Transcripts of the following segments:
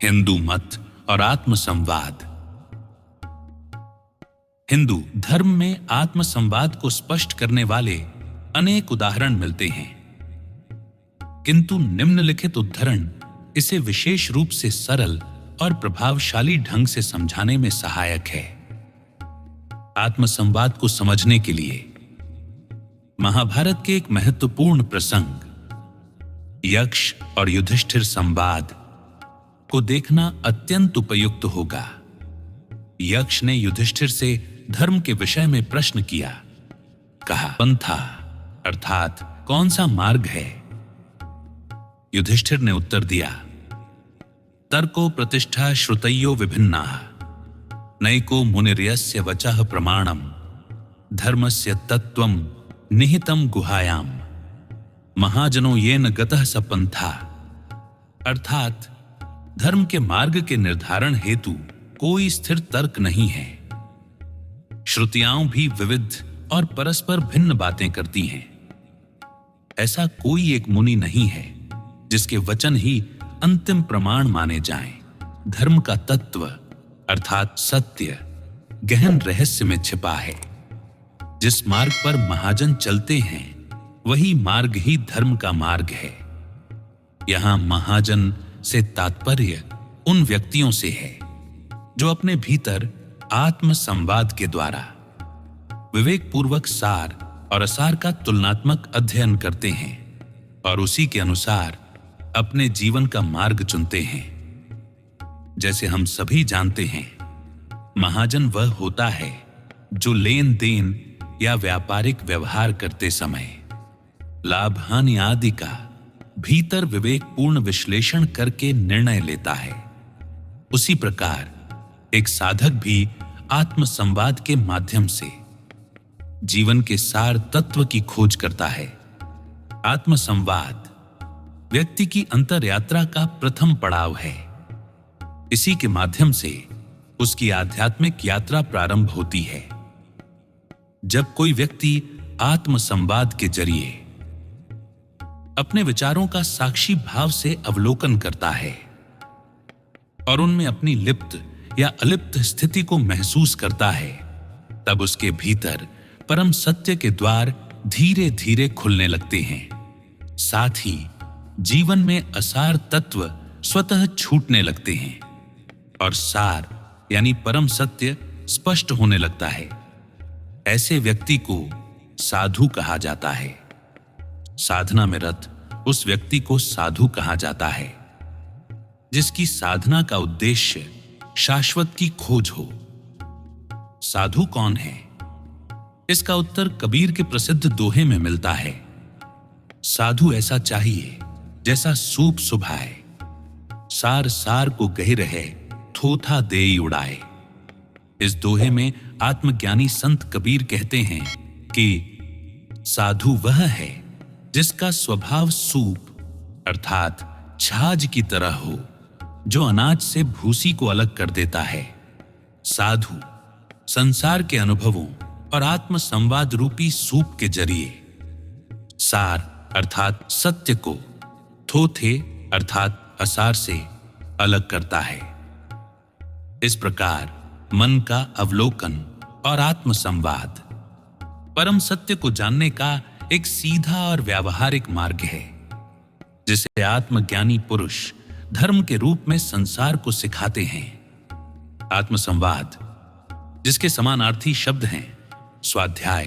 हिंदू मत और आत्म संवाद। हिंदू धर्म में आत्म संवाद को स्पष्ट करने वाले अनेक उदाहरण मिलते हैं, किंतु निम्नलिखित उद्धरण इसे विशेष रूप से सरल और प्रभावशाली ढंग से समझाने में सहायक है। आत्म संवाद को समझने के लिए महाभारत के एक महत्वपूर्ण प्रसंग यक्ष और युधिष्ठिर संवाद को देखना अत्यंत उपयुक्त होगा। यक्ष ने युधिष्ठिर से धर्म के विषय में प्रश्न किया। कहा, पंथा अर्थात कौन सा मार्ग है? युधिष्ठिर ने उत्तर दिया, तर्को प्रतिष्ठा श्रुतयो विभिन्ना नैको मुनिर्यस्य वचः प्रमाणम धर्मस्य तत्त्वं निहितं गुहायाम महाजनो येन गतः स पंथा। अर्थात धर्म के मार्ग के निर्धारण हेतु कोई स्थिर तर्क नहीं है। श्रुतियां भी विविध और परस्पर भिन्न बातें करती हैं। ऐसा कोई एक मुनि नहीं है जिसके वचन ही अंतिम प्रमाण माने जाएं। धर्म का तत्व अर्थात सत्य गहन रहस्य में छिपा है। जिस मार्ग पर महाजन चलते हैं वही मार्ग ही धर्म का मार्ग है। यहां महाजन से तात्पर्य उन व्यक्तियों से है जो अपने भीतर आत्म संवाद के द्वारा विवेक पूर्वक सार और असार का तुलनात्मक अध्ययन करते हैं और उसी के अनुसार अपने जीवन का मार्ग चुनते हैं। जैसे हम सभी जानते हैं, महाजन वह होता है जो लेन देन या व्यापारिक व्यवहार करते समय लाभ हानि आदि का भीतर विवेकपूर्ण विश्लेषण करके निर्णय लेता है। उसी प्रकार एक साधक भी आत्म संवाद के माध्यम से जीवन के सार तत्व की खोज करता है। आत्म संवाद व्यक्ति की अंतर यात्रा का प्रथम पड़ाव है। इसी के माध्यम से उसकी आध्यात्मिक यात्रा प्रारंभ होती है। जब कोई व्यक्ति आत्म संवाद के जरिए अपने विचारों का साक्षी भाव से अवलोकन करता है और उनमें अपनी लिप्त या अलिप्त स्थिति को महसूस करता है, तब उसके भीतर परम सत्य के द्वार धीरे धीरे खुलने लगते हैं। साथ ही जीवन में असार तत्व स्वतः छूटने लगते हैं और सार यानी परम सत्य स्पष्ट होने लगता है। ऐसे व्यक्ति को साधु कहा जाता है। साधना में रत उस व्यक्ति को साधु कहा जाता है जिसकी साधना का उद्देश्य शाश्वत की खोज हो। साधु कौन है? इसका उत्तर कबीर के प्रसिद्ध दोहे में मिलता है। साधु ऐसा चाहिए जैसा सूप सुभाए, सार सार को गह रहे थोथा देई उड़ाए। इस दोहे में आत्मज्ञानी संत कबीर कहते हैं कि साधु वह है जिसका स्वभाव सूप अर्थात छाछ की तरह हो, जो अनाज से भूसी को अलग कर देता है। साधु संसार के अनुभवों और आत्म संवाद रूपी सूप के जरिए सार अर्थात सत्य को थोथे अर्थात असार से अलग करता है। इस प्रकार मन का अवलोकन और आत्म संवाद परम सत्य को जानने का एक सीधा और व्यावहारिक मार्ग है, जिसे आत्मज्ञानी पुरुष धर्म के रूप में संसार को सिखाते हैं। आत्म संवाद जिसके समानार्थी शब्द हैं स्वाध्याय,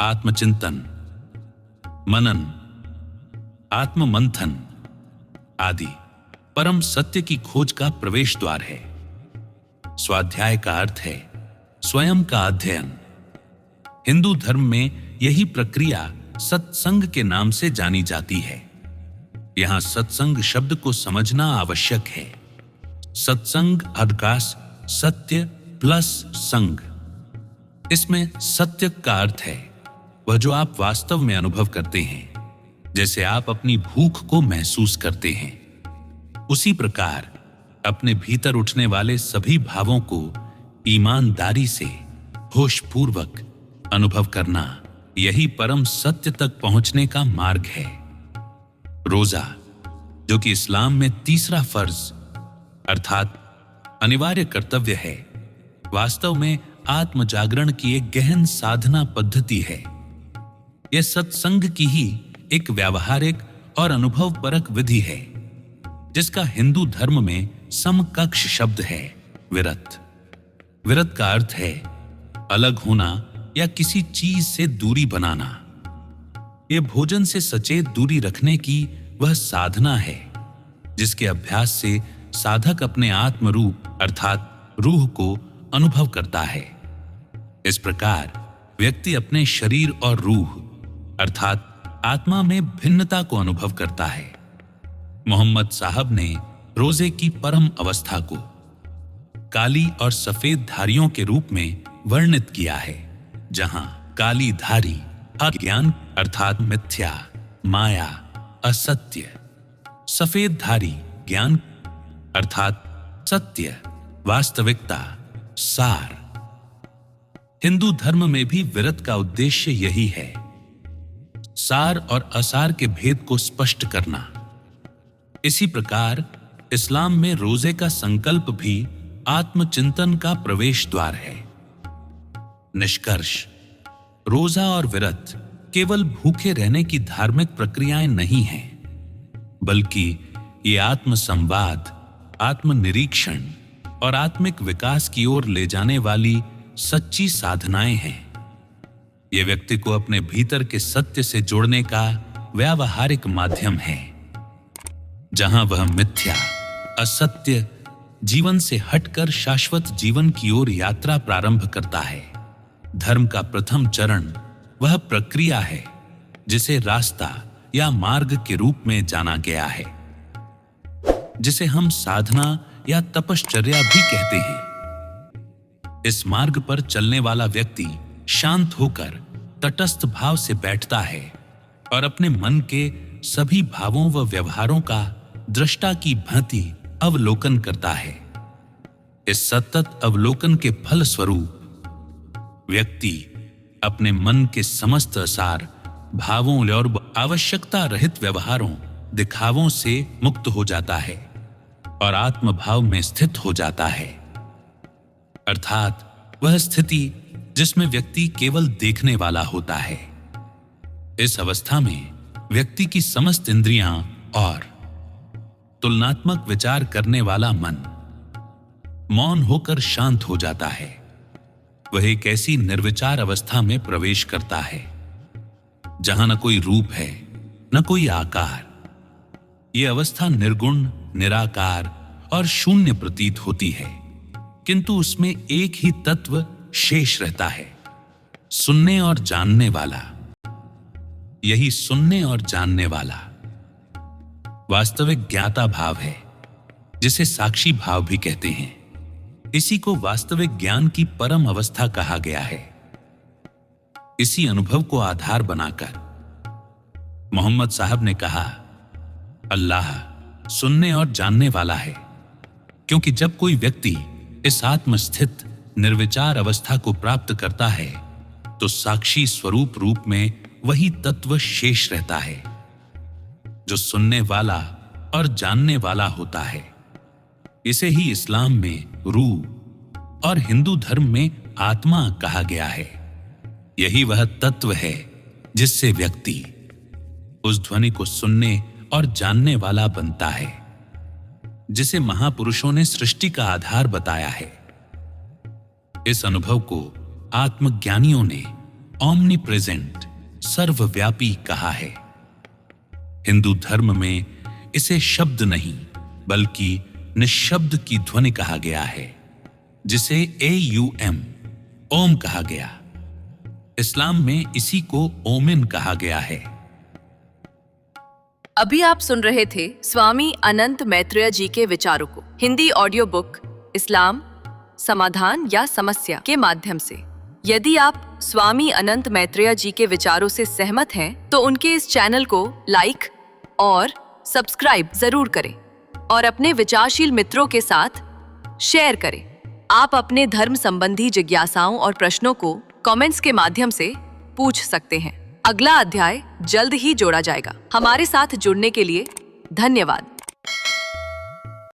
आत्मचिंतन, मनन, आत्म मंथन आदि परम सत्य की खोज का प्रवेश द्वार है। स्वाध्याय का अर्थ है स्वयं का अध्ययन। हिंदू धर्म में यही प्रक्रिया सत्संग के नाम से जानी जाती है। यहां सत्संग शब्द को समझना आवश्यक है। सत्संग अर्थात सत्य प्लस संग। इसमें सत्य का अर्थ है वह जो आप वास्तव में अनुभव करते हैं, जैसे आप अपनी भूख को महसूस करते हैं। उसी प्रकार अपने भीतर उठने वाले सभी भावों को ईमानदारी से होशपूर्वक अनुभव करना, यही परम सत्य तक पहुंचने का मार्ग है। रोजा जो कि इस्लाम में तीसरा फर्ज अर्थात अनिवार्य कर्तव्य है, वास्तव में आत्म जागरण की एक गहन साधना पद्धति है। यह सत्संग की ही एक व्यावहारिक और अनुभवपरक विधि है, जिसका हिंदू धर्म में समकक्ष शब्द है विरत। विरत का अर्थ है अलग होना या किसी चीज से दूरी बनाना। यह भोजन से सचेत दूरी रखने की वह साधना है जिसके अभ्यास से साधक अपने आत्म रूप अर्थात रूह को अनुभव करता है। इस प्रकार व्यक्ति अपने शरीर और रूह अर्थात आत्मा में भिन्नता को अनुभव करता है। मोहम्मद साहब ने रोजे की परम अवस्था को काली और सफेद धारियों के रूप में वर्णित किया है, जहां काली धारी अज्ञान अर्थात मिथ्या, माया, असत्य, सफेद धारी ज्ञान अर्थात सत्य, वास्तविकता, सार। हिंदू धर्म में भी विरत का उद्देश्य यही है, सार और असार के भेद को स्पष्ट करना। इसी प्रकार इस्लाम में रोजे का संकल्प भी आत्मचिंतन का प्रवेश द्वार है। निष्कर्ष, रोजा और विरत केवल भूखे रहने की धार्मिक प्रक्रियाएं नहीं हैं, बल्कि ये आत्म संवाद, आत्मनिरीक्षण और आत्मिक विकास की ओर ले जाने वाली सच्ची साधनाएं हैं। ये व्यक्ति को अपने भीतर के सत्य से जोड़ने का व्यावहारिक माध्यम है, जहां वह मिथ्या, असत्य जीवन से हटकर शाश्वत जीवन की ओर यात्रा प्रारंभ करता है। धर्म का प्रथम चरण वह प्रक्रिया है जिसे रास्ता या मार्ग के रूप में जाना गया है, जिसे हम साधना या तपश्चर्या भी कहते हैं। इस मार्ग पर चलने वाला व्यक्ति शांत होकर तटस्थ भाव से बैठता है और अपने मन के सभी भावों व व्यवहारों का दृष्टा की भांति अवलोकन करता है। इस सतत अवलोकन के फल स्वरूप व्यक्ति अपने मन के समस्त असार, भावों और आवश्यकता रहित व्यवहारों, दिखावों से मुक्त हो जाता है और आत्मभाव में स्थित हो जाता है, अर्थात वह स्थिति जिसमें व्यक्ति केवल देखने वाला होता है। इस अवस्था में व्यक्ति की समस्त इंद्रियां और तुलनात्मक विचार करने वाला मन मौन होकर शांत हो जाता है। वह एक ऐसी निर्विचार अवस्था में प्रवेश करता है जहां न कोई रूप है न कोई आकार। यह अवस्था निर्गुण, निराकार और शून्य प्रतीत होती है, किंतु उसमें एक ही तत्व शेष रहता है, सुनने और जानने वाला। यही सुनने और जानने वाला वास्तविक ज्ञाता भाव है, जिसे साक्षी भाव भी कहते हैं। इसी को वास्तविक ज्ञान की परम अवस्था कहा गया है। इसी अनुभव को आधार बनाकर मोहम्मद साहब ने कहा, अल्लाह सुनने और जानने वाला है, क्योंकि जब कोई व्यक्ति इस आत्मस्थित निर्विचार अवस्था को प्राप्त करता है तो साक्षी स्वरूप रूप में वही तत्व शेष रहता है जो सुनने वाला और जानने वाला होता है। इसे ही इस्लाम में रूह और हिंदू धर्म में आत्मा कहा गया है। यही वह तत्व है जिससे व्यक्ति उस ध्वनि को सुनने और जानने वाला बनता है, जिसे महापुरुषों ने सृष्टि का आधार बताया है। इस अनुभव को आत्मज्ञानियों ने ओमनी प्रेजेंट, सर्वव्यापी कहा है। हिंदू धर्म में इसे शब्द नहीं बल्कि निःशब्द की ध्वनि कहा गया है, जिसे AUM ओम कहा गया। इस्लाम में इसी को ओमिन कहा गया है। अभी आप सुन रहे थे स्वामी अनंत मैत्रेय जी के विचारों को हिंदी ऑडियो बुक इस्लाम समाधान या समस्या के माध्यम से। यदि आप स्वामी अनंत मैत्रेय जी के विचारों से सहमत हैं, तो उनके इस चैनल को लाइक और सब्सक्राइब जरूर करें और अपने विचारशील मित्रों के साथ शेयर करें। आप अपने धर्म संबंधी जिज्ञासाओं और प्रश्नों को कमेंट्स के माध्यम से पूछ सकते हैं। अगला अध्याय जल्द ही जोड़ा जाएगा। हमारे साथ जुड़ने के लिए धन्यवाद।